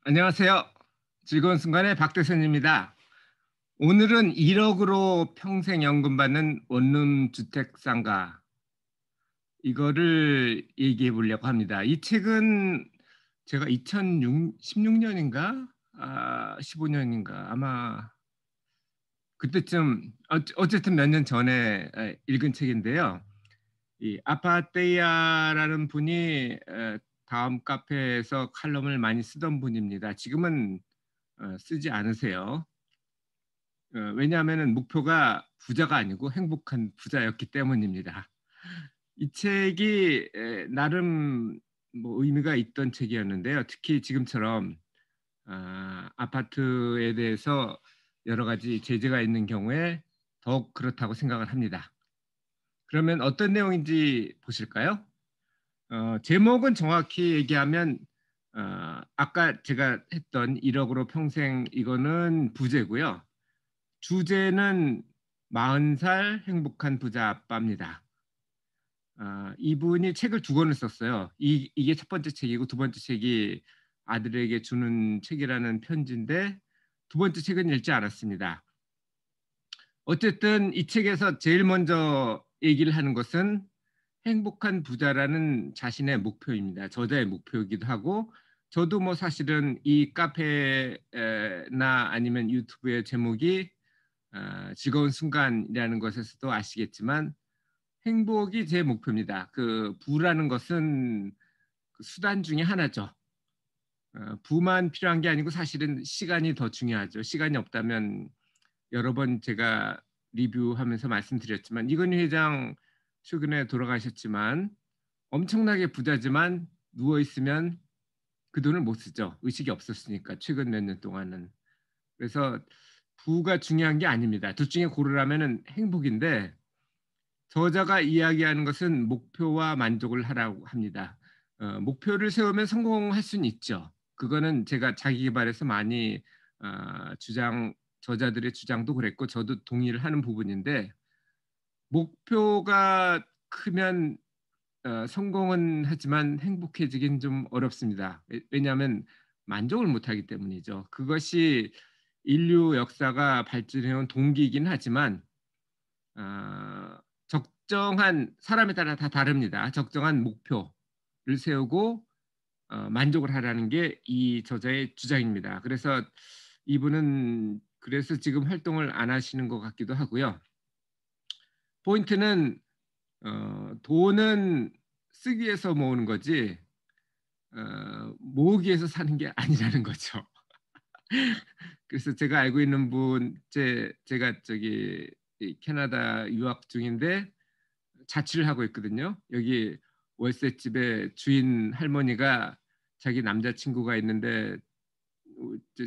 안녕하세요. 즐거운 순간의 박대선입니다. 오늘은 1억으로 평생 연금 받는 원룸 주택상가 이거를 얘기해 보려고 합니다. 이 책은 제가 2016년인가 15년인가 아마 그때쯤 어쨌든 몇 년 전에 읽은 책인데요. 이 아파테이아라는 분이 다음 카페에서 칼럼을 많이 쓰던 분입니다. 지금은 쓰지 않으세요. 왜냐하면 목표가 부자가 아니고 행복한 부자였기 때문입니다. 이 책이 나름 뭐 의미가 있던 책이었는데요. 특히 지금처럼 아파트에 대해서 여러 가지 제재가 있는 경우에 더욱 그렇다고 생각을 합니다. 그러면 어떤 내용인지 보실까요? 제목은 정확히 얘기하면 아까 제가 했던 1억으로 평생 이거는 부제고요. 주제는 40살 행복한 부자 아빠입니다. 이분이 책을 두 권을 썼어요. 이게 첫 번째 책이고 두 번째 책이 아들에게 주는 책이라는 편지인데 두 번째 책은 읽지 않았습니다. 어쨌든 이 책에서 제일 먼저 얘기를 하는 것은 행복한 부자라는 자신의 목표입니다. 저자의 목표이기도 하고 저도 뭐 사실은 이 카페나 아니면 유튜브의 제목이 즐거운 순간이라는 것에서도 아시겠지만 행복이 제 목표입니다. 그 부라는 것은 그 수단 중에 하나죠. 부만 필요한 게 아니고 사실은 시간이 더 중요하죠. 시간이 없다면 여러 번 제가 리뷰하면서 말씀드렸지만 이건희 회장 최근에 돌아가셨지만 엄청나게 부자지만 누워 있으면 그 돈을 못 쓰죠. 의식이 없었으니까 최근 몇 년 동안은. 그래서 부가 중요한 게 아닙니다. 둘 중에 고르라면 행복인데 저자가 이야기하는 것은 목표와 만족을 하라고 합니다. 목표를 세우면 성공할 수는 있죠. 그거는 제가 자기 개발에서 많이 저자들의 주장도 그랬고 저도 동의를 하는 부분인데 목표가 크면 성공은 하지만 행복해지긴 좀 어렵습니다. 왜냐하면 만족을 못하기 때문이죠. 그것이 인류 역사가 발전해온 동기이긴 하지만 적정한 사람에 따라 다 다릅니다. 적정한 목표를 세우고 만족을 하라는 게 이 저자의 주장입니다. 그래서 이분은 그래서 지금 활동을 안 하시는 것 같기도 하고요. 포인트는 돈은 쓰기 위해서 모으는 거지 모으기 위해서 사는 게 아니라는 거죠. 그래서 제가 알고 있는 분, 제가 저기 캐나다 유학 중인데 자취를 하고 있거든요. 여기 월세집에 주인 할머니가 자기 남자친구가 있는데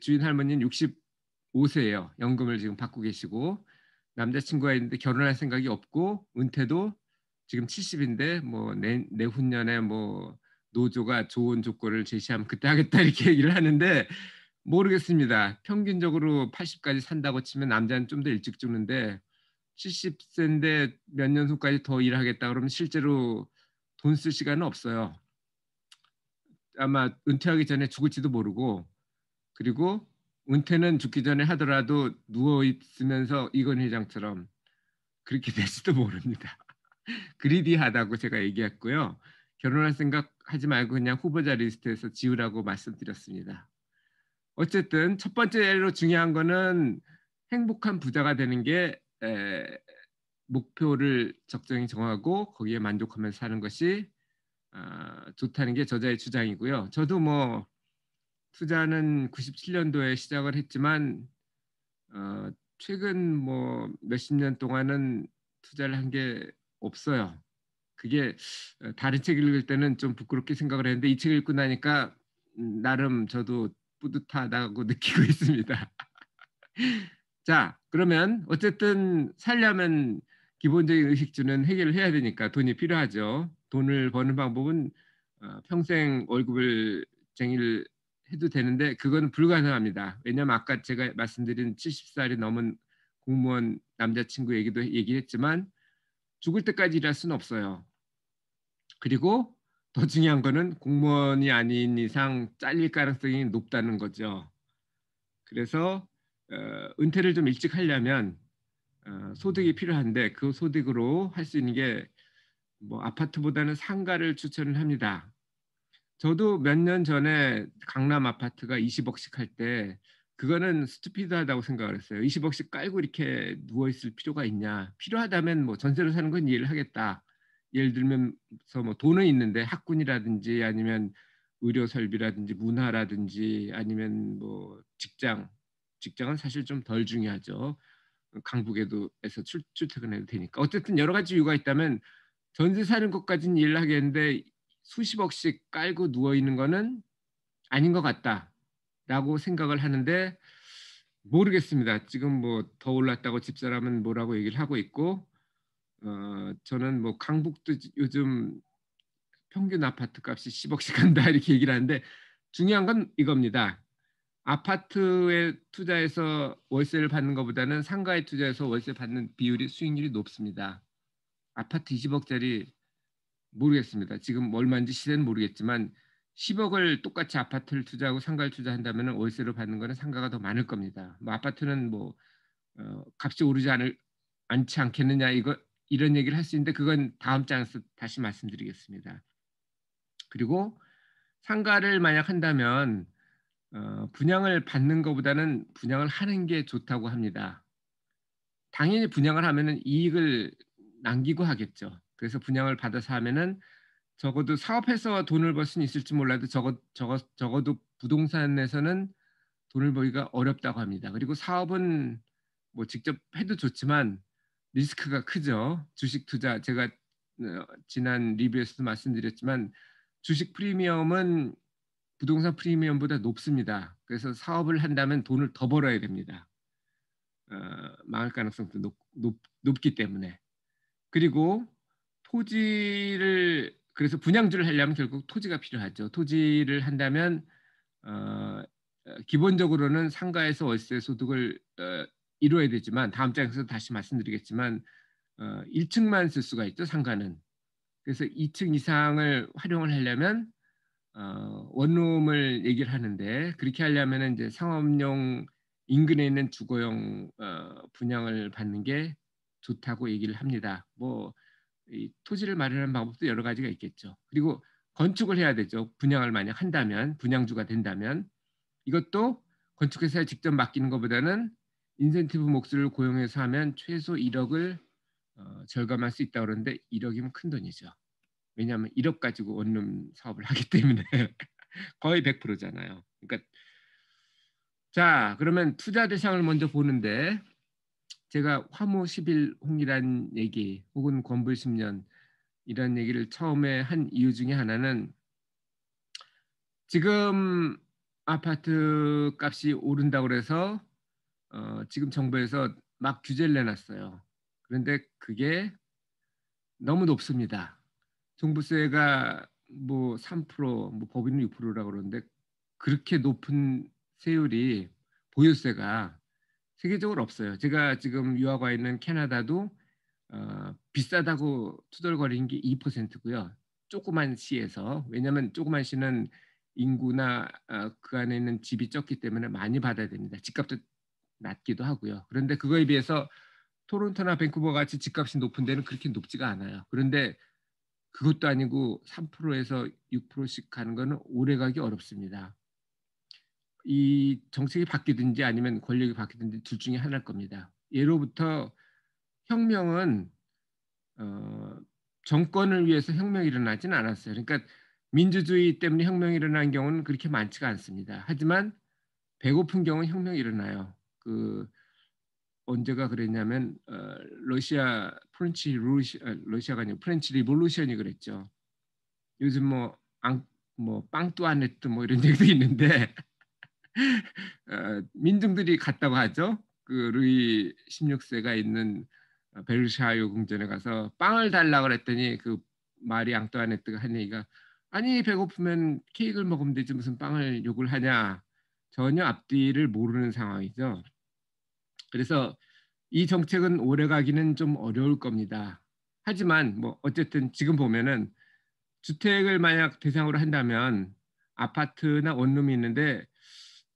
주인 할머니는 65세예요. 연금을 지금 받고 계시고 남자친구가 있는데 결혼할 생각이 없고 은퇴도 지금 70인데 뭐 내후년에 뭐 노조가 좋은 조건을 제시하면 그때 하겠다 이렇게 얘기를 하는데 모르겠습니다. 평균적으로 80까지 산다고 치면 남자는 좀 더 일찍 죽는데 70세인데 몇 년 후까지 더 일하겠다 그러면 실제로 돈 쓸 시간은 없어요. 아마 은퇴하기 전에 죽을지도 모르고 그리고 은퇴는 죽기 전에 하더라도 누워 있으면서 이건 회장처럼 그렇게 될지도 모릅니다. 그리디하다고 제가 얘기했고요. 결혼할 생각 하지 말고 그냥 후보자 리스트에서 지우라고 말씀드렸습니다. 어쨌든 첫 번째로 중요한 거는 행복한 부자가 되는 게 목표를 적정히 정하고 거기에 만족하면서 사는 것이 좋다는 게 저자의 주장이고요. 저도 뭐 투자는 97년도에 시작을 했지만 최근 뭐 몇십 년 동안은 투자를 한 게 없어요. 그게 다른 책 읽을 때는 좀 부끄럽게 생각을 했는데 이 책 읽고 나니까 나름 저도 뿌듯하다고 느끼고 있습니다. 자, 그러면 어쨌든 살려면 기본적인 의식주는 해결을 해야 되니까 돈이 필요하죠. 돈을 버는 방법은 평생 월급을 쟁일 해도 되는데 그건 불가능합니다. 왜냐하면 아까 제가 말씀드린 70살이 넘은 공무원 남자친구 얘기도 얘기했지만 죽을 때까지 일할 수는 없어요. 그리고 더 중요한 거는 공무원이 아닌 이상 잘릴 가능성이 높다는 거죠. 그래서 은퇴를 좀 일찍 하려면 소득이 필요한데 그 소득으로 할 수 있는 게 뭐 아파트보다는 상가를 추천을 합니다. 저도 몇 년 전에 강남 아파트가 20억씩 할 때 그거는 스투피드하다고 생각을 했어요. 20억씩 깔고 이렇게 누워 있을 필요가 있냐? 필요하다면 뭐 전세로 사는 건 이해를 하겠다. 예를 들면서 뭐 돈은 있는데 학군이라든지 아니면 의료 설비라든지 문화라든지 아니면 뭐 직장은 사실 좀 덜 중요하죠. 강북에도 에서 출퇴근해도 되니까. 어쨌든 여러 가지 이유가 있다면 전세 사는 것까지는 이해를 하겠는데 수십억씩 깔고 누워 있는 거는 아닌 것 같다라고 생각을 하는데 모르겠습니다. 지금 뭐 더 올랐다고 집사람은 뭐라고 얘기를 하고 있고 저는 뭐 강북도 요즘 평균 아파트 값이 10억씩 한다 이렇게 얘기를 하는데 중요한 건 이겁니다. 아파트에 투자해서 월세를 받는 것보다는 상가에 투자해서 월세 받는 비율이 수익률이 높습니다. 아파트 20억짜리 모르겠습니다. 지금 얼마인지 시세는 모르겠지만 10억을 똑같이 아파트를 투자하고 상가를 투자한다면 월세로 받는 거는 상가가 더 많을 겁니다. 뭐 아파트는 뭐 값이 오르지 않지 않겠느냐 이런 얘기를 할 수 있는데 그건 다음 장에서 다시 말씀드리겠습니다. 그리고 상가를 만약 한다면 분양을 받는 것보다는 분양을 하는 게 좋다고 합니다. 당연히 분양을 하면은 이익을 남기고 하겠죠. 그래서 분양을 받아서 하면은 적어도 사업해서 돈을 벌 수는 있을지 몰라도 적어도 부동산에서는 돈을 벌기가 어렵다고 합니다. 그리고 사업은 뭐 직접 해도 좋지만 리스크가 크죠. 주식 투자 제가 지난 리뷰에서도 말씀드렸지만 주식 프리미엄은 부동산 프리미엄보다 높습니다. 그래서 사업을 한다면 돈을 더 벌어야 됩니다. 망할 가능성도 높기 때문에. 그리고 토지를 그래서 분양주를 하려면 결국 토지가 필요하죠. 토지를 한다면 기본적으로는 상가에서 월세 소득을 이루어야 되지만 다음 장에서 다시 말씀드리겠지만 1층만 쓸 수가 있죠. 상가는. 그래서 2층 이상을 활용을 하려면 원룸을 얘기를 하는데 그렇게 하려면 이제 상업용 인근에 있는 주거용 분양을 받는 게 좋다고 얘기를 합니다. 뭐 이 토지를 마련하는 방법도 여러 가지가 있겠죠. 그리고 건축을 해야 되죠. 분양을 만약 한다면 분양주가 된다면 이것도 건축회사에 직접 맡기는 것보다는 인센티브 목수를 고용해서 하면 최소 1억을 절감할 수 있다고 그러는데 1억이면 큰 돈이죠. 왜냐하면 1억 가지고 원룸 사업을 하기 때문에 거의 100%잖아요. 그러니까 자 그러면 투자 대상을 먼저 보는데 제가 화무 11홍이란 얘기 혹은 권불 10년 이런 얘기를 처음에 한 이유 중에 하나는 지금 아파트 값이 오른다고 그래서 지금 정부에서 막 규제를 내놨어요. 그런데 그게 너무 높습니다. 종부세가 뭐 3%, 뭐 법인은 6%라고 그러는데 그렇게 높은 세율이 보유세가 세계적으로 없어요. 제가 지금 유학 와 있는 캐나다도 비싸다고 투덜거리는 게 2%고요. 조그만 시에서 왜냐하면 조그만 시는 인구나 그 안에 있는 집이 적기 때문에 많이 받아야 됩니다. 집값도 낮기도 하고요. 그런데 그거에 비해서 토론토나 밴쿠버 같이 집값이 높은 데는 그렇게 높지가 않아요. 그런데 그것도 아니고 3%에서 6%씩 가는 거는 오래 가기 어렵습니다. 이 정책이 바뀌든지 아니면 권력이 바뀌든지 둘 중에 하나일 겁니다. 예로부터 혁명은 어, 정권을 위해서 혁명이 일어나지는 않았어요. 그러니까 민주주의 때문에 혁명이 일어난 경우는 그렇게 많지가 않습니다. 하지만 배고픈 경우는 혁명이 일어나요. 그 언제가 그랬냐면 러시아 러시아가 아니고 프렌치 리볼루션이 그랬죠. 요즘 뭐 빵뚜아네트 뭐 이런 얘기도 있는데 민중들이 갔다고 하죠. 그 루이 16세가 있는 베르사유 궁전에 가서 빵을 달라고 그랬더니 그 마리 앙뚜아네트가 한 얘기가 아니 배고프면 케이크를 먹으면 되지 무슨 빵을 욕을 하냐. 전혀 앞뒤를 모르는 상황이죠. 그래서 이 정책은 오래 가기는 좀 어려울 겁니다. 하지만 뭐 어쨌든 지금 보면은 주택을 만약 대상으로 한다면 아파트나 원룸이 있는데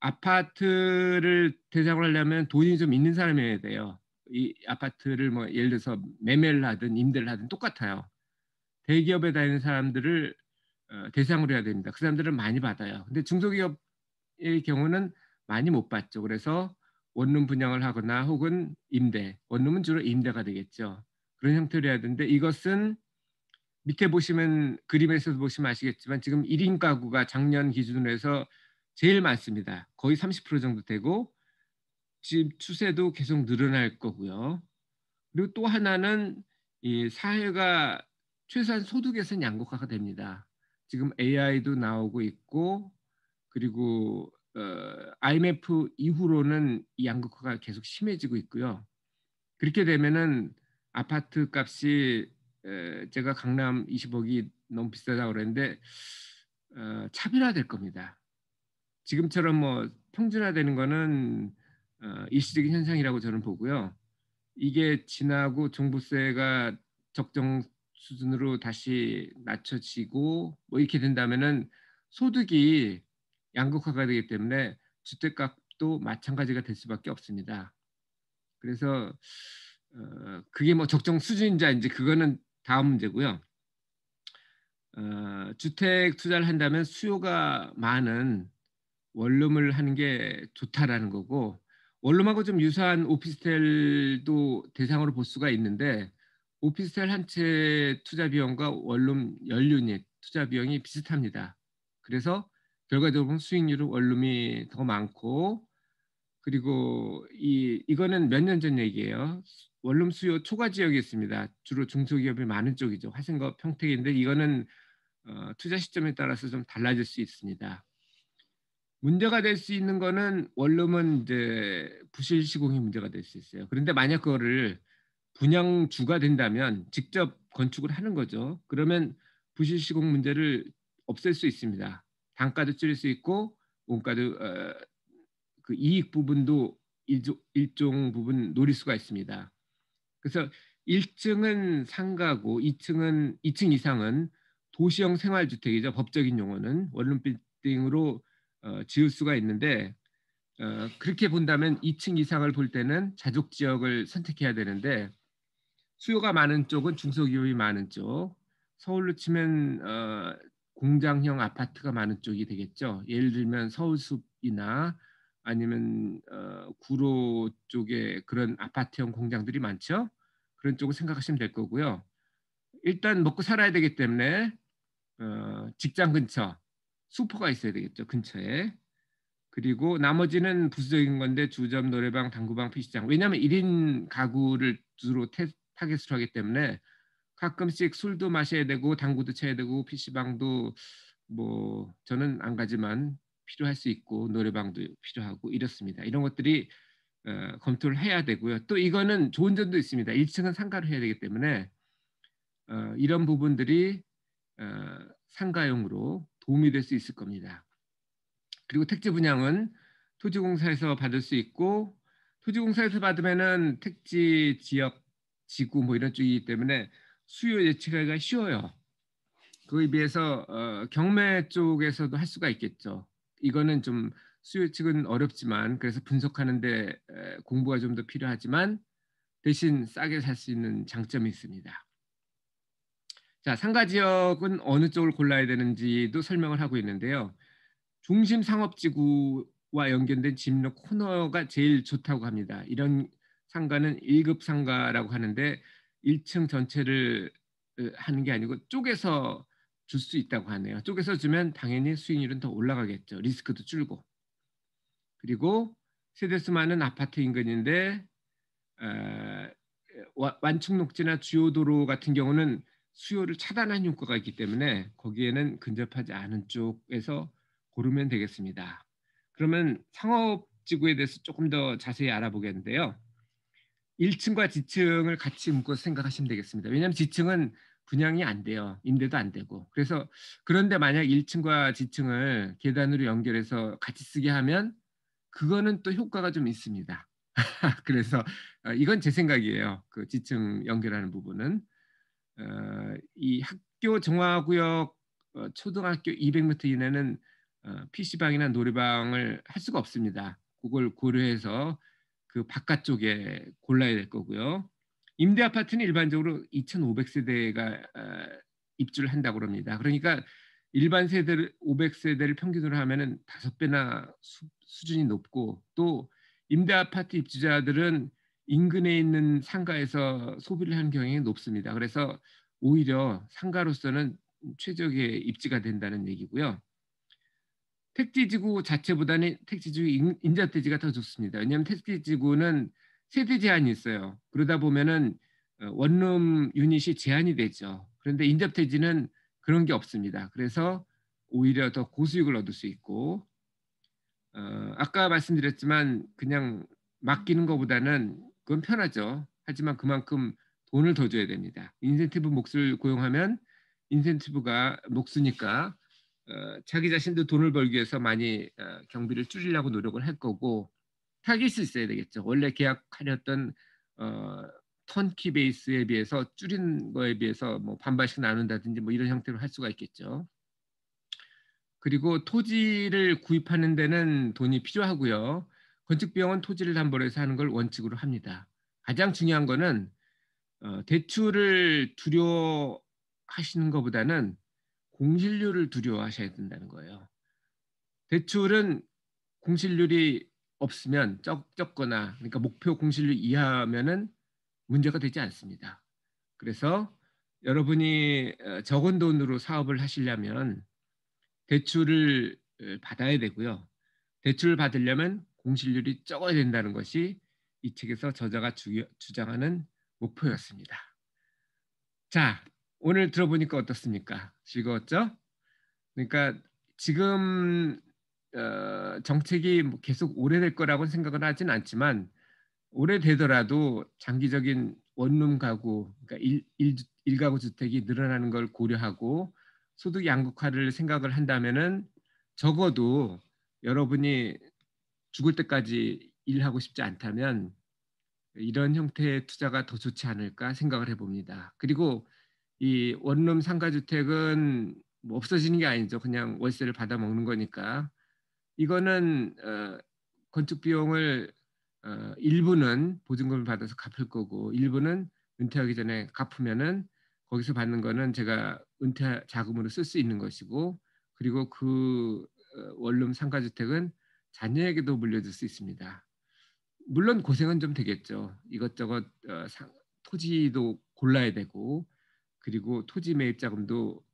아파트를 대상으로 하려면 돈이 좀 있는 사람이어야 돼요. 이 아파트를 뭐 예를 들어서 매매를 하든 임대를 하든 똑같아요. 대기업에 다니는 사람들을 대상으로 해야 됩니다. 그 사람들은 많이 받아요. 근데 중소기업의 경우는 많이 못 받죠. 그래서 원룸 분양을 하거나 혹은 임대, 원룸은 주로 임대가 되겠죠. 그런 형태로 해야 되는데 이것은 밑에 보시면 그림에서 보시면 아시겠지만 지금 1인 가구가 작년 기준으로 해서 제일 많습니다. 거의 30% 정도 되고 지금 추세도 계속 늘어날 거고요. 그리고 또 하나는 이 사회가 최소한 소득에서는 양극화가 됩니다. 지금 AI도 나오고 있고 그리고 IMF 이후로는 이 양극화가 계속 심해지고 있고요. 그렇게 되면은 아파트 값이 제가 강남 20억이 너무 비싸다고 그랬는데 차별화될 겁니다. 지금처럼 뭐 평준화되는 거는 일시적인 현상이라고 저는 보고요. 이게 지나고 종부세가 적정 수준으로 다시 낮춰지고 뭐 이렇게 된다면은 소득이 양극화가 되기 때문에 주택값도 마찬가지가 될 수밖에 없습니다. 그래서 그게 뭐 적정 수준인지 아닌지 그거는 다음 문제고요. 주택 투자를 한다면 수요가 많은 원룸을 하는 게 좋다라는 거고 원룸하고 좀 유사한 오피스텔도 대상으로 볼 수가 있는데 오피스텔 한 채 투자 비용과 원룸 10유닛 투자 비용이 비슷합니다. 그래서 결과적으로 보면 수익률은 원룸이 더 많고 그리고 이거는 몇 년 전 얘기예요. 원룸 수요 초과 지역이 있습니다. 주로 중소기업이 많은 쪽이죠. 화성과 평택인데 이거는 투자 시점에 따라서 좀 달라질 수 있습니다. 문제가 될 수 있는 거는 원룸은 이제 부실 시공이 문제가 될 수 있어요. 그런데 만약 그거를 분양주가 된다면 직접 건축을 하는 거죠. 그러면 부실 시공 문제를 없앨 수 있습니다. 단가도 줄일 수 있고 원가도 그 이익 부분도 일종 부분 노릴 수가 있습니다. 그래서 1층은 상가고 2층 이상은 도시형 생활주택이죠. 법적인 용어는 원룸 빌딩으로 지을 수가 있는데 그렇게 본다면 2층 이상을 볼 때는 자족 지역을 선택해야 되는데 수요가 많은 쪽은 중소기업이 많은 쪽, 서울로 치면 공장형 아파트가 많은 쪽이 되겠죠. 예를 들면 서울숲이나 아니면 구로 쪽에 그런 아파트형 공장들이 많죠. 그런 쪽을 생각하시면 될 거고요. 일단 먹고 살아야 되기 때문에 직장 근처 슈퍼가 있어야 되겠죠. 근처에. 그리고 나머지는 부수적인 건데 주점, 노래방, 당구방, PC장. 왜냐하면 1인 가구를 주로 타겟으로 하기 때문에 가끔씩 술도 마셔야 되고 당구도 쳐야 되고 PC방도 뭐 저는 안 가지만 필요할 수 있고 노래방도 필요하고 이렇습니다. 이런 것들이 검토를 해야 되고요. 또 이거는 좋은 점도 있습니다. 1층은 상가로 해야 되기 때문에 이런 부분들이 어, 상가용으로 도움이 될 수 있을 겁니다. 그리고 택지 분양은 토지공사에서 받을 수 있고 토지공사에서 받으면은 택지 지역 지구 뭐 이런 쪽이기 때문에 수요 예측하기가 쉬워요. 그에 비해서 경매 쪽에서도 할 수가 있겠죠. 이거는 좀 수요 예측은 어렵지만 그래서 분석하는데 공부가 좀 더 필요하지만 대신 싸게 살 수 있는 장점이 있습니다. 자, 상가 지역은 어느 쪽을 골라야 되는지도 설명을 하고 있는데요. 중심 상업지구와 연결된 집로 코너가 제일 좋다고 합니다. 이런 상가는 1급 상가라고 하는데 1층 전체를 하는 게 아니고 쪼개서 줄 수 있다고 하네요. 쪼개서 주면 당연히 수익률은 더 올라가겠죠. 리스크도 줄고. 그리고 세대수 많은 아파트 인근인데 완충 녹지나 주요 도로 같은 경우는 수요를 차단하는 효과가 있기 때문에 거기에는 근접하지 않은 쪽에서 고르면 되겠습니다. 그러면 상업지구에 대해서 조금 더 자세히 알아보겠는데요. 1층과 지층을 같이 묶어서 생각하시면 되겠습니다. 왜냐하면 지층은 분양이 안 돼요. 임대도 안 되고. 그래서 그런데 만약 1층과 지층을 계단으로 연결해서 같이 쓰게 하면 그거는 또 효과가 좀 있습니다. 그래서 이건 제 생각이에요. 그 지층 연결하는 부분은 이 학교 정화구역 초등학교 200m 이내는 PC방이나 노래방을 할 수가 없습니다. 그걸 고려해서 그 바깥쪽에 골라야 될 거고요. 임대 아파트는 일반적으로 2,500세대가 입주를 한다고 합니다. 그러니까 일반 세대를 500세대를 평균으로 하면은 5배나 수준이 높고, 또 임대 아파트 입주자들은 인근에 있는 상가에서 소비를 하는 경향이 높습니다. 그래서 오히려 상가로서는 최적의 입지가 된다는 얘기고요. 택지지구 자체보다는 택지지구 인접대지가 더 좋습니다. 왜냐하면 택지지구는 세대 제한이 있어요. 그러다 보면은 원룸 유닛이 제한이 되죠. 그런데 인접대지는 그런 게 없습니다. 그래서 오히려 더 고수익을 얻을 수 있고, 아까 말씀드렸지만 그냥 맡기는 것보다는 그건 편하죠. 하지만 그만큼 돈을 더 줘야 됩니다. 인센티브 몫을 고용하면 인센티브가 몫이니까 자기 자신도 돈을 벌기 위해서 많이 경비를 줄이려고 노력을 할 거고, 타깃이 있어야 되겠죠. 원래 계약하렸던 턴키 베이스에 비해서 줄인 거에 비해서 뭐 반반씩 나눈다든지 뭐 이런 형태로 할 수가 있겠죠. 그리고 토지를 구입하는 데는 돈이 필요하고요. 건축 비용은 토지를 담보로 해서 하는 걸 원칙으로 합니다. 가장 중요한 거는 대출을 두려워하시는 것보다는 공실률을 두려워하셔야 된다는 거예요. 대출은 공실률이 없으면 적거나, 그러니까 목표 공실률 이하면은 문제가 되지 않습니다. 그래서 여러분이 적은 돈으로 사업을 하시려면 대출을 받아야 되고요. 대출을 받으려면 공실률이 적어야 된다는 것이 이 책에서 저자가 주장하는 목표였습니다. 자, 오늘 들어보니까 어떻습니까? 즐거웠죠? 그러니까 지금 정책이 뭐 계속 오래될 거라고 생각은 하진 않지만, 오래되더라도 장기적인 원룸 가구, 그러니까 일가구 주택이 늘어나는 걸 고려하고 소득 양극화를 생각을 한다면은 적어도 여러분이 죽을 때까지 일하고 싶지 않다면 이런 형태의 투자가 더 좋지 않을까 생각을 해봅니다. 그리고 이 원룸 상가주택은 뭐 없어지는 게 아니죠. 그냥 월세를 받아 먹는 거니까. 이거는 건축 비용을 일부는 보증금을 받아서 갚을 거고, 일부는 은퇴하기 전에 갚으면은 거기서 받는 거는 제가 은퇴 자금으로 쓸 수 있는 것이고, 그리고 그 원룸 상가주택은 자녀에게도 물려줄 수 있습니다. 물론 고생은 좀 되겠죠. 이것저것 토지도 골라야 되고, 그리고 토지 매입 자금도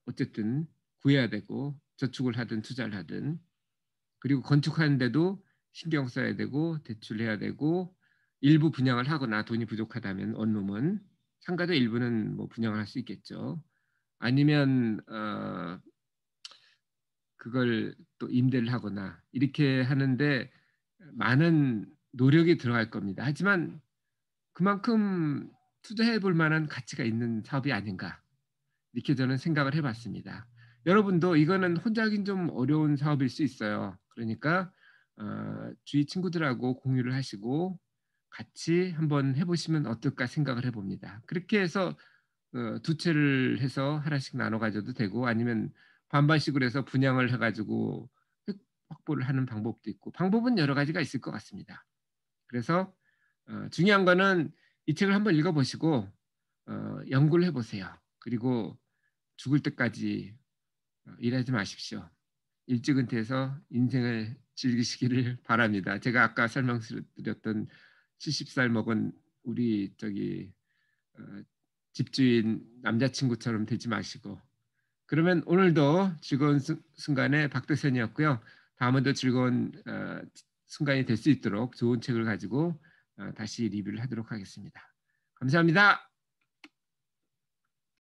어쨌든 구해야 되고, 저축을 하든 투자를 하든, 그리고 건축하는데도 신경 써야 되고 대출해야 되고, 일부 분양을 하거나 돈이 부족하다면 원룸은 상가도 일부는 뭐 분양을 할 수 있겠죠. 아니면 그걸 또 임대를 하거나 이렇게 하는데 많은 노력이 들어갈 겁니다. 하지만 그만큼 투자해 볼 만한 가치가 있는 사업이 아닌가, 이렇게 저는 생각을 해봤습니다. 여러분도 이거는 혼자 하긴 좀 어려운 사업일 수 있어요. 그러니까 주위 친구들하고 공유를 하시고 같이 한번 해보시면 어떨까 생각을 해봅니다. 그렇게 해서 두 채를 해서 하나씩 나눠 가져도 되고, 아니면 반반씩으로 해서 분양을 해가지고 확보를 하는 방법도 있고, 방법은 여러 가지가 있을 것 같습니다. 그래서 중요한 거는 이 책을 한번 읽어보시고 연구를 해보세요. 그리고 죽을 때까지 일하지 마십시오. 일찍 은퇴해서 인생을 즐기시기를 바랍니다. 제가 아까 설명드렸던 70살 먹은 우리 어, 집주인 남자친구처럼 되지 마시고, 그러면 오늘도 즐거운 순간에 박대선이었고요. 다음에도 즐거운 순간이 될 수 있도록 좋은 책을 가지고 다시 리뷰를 하도록 하겠습니다. 감사합니다.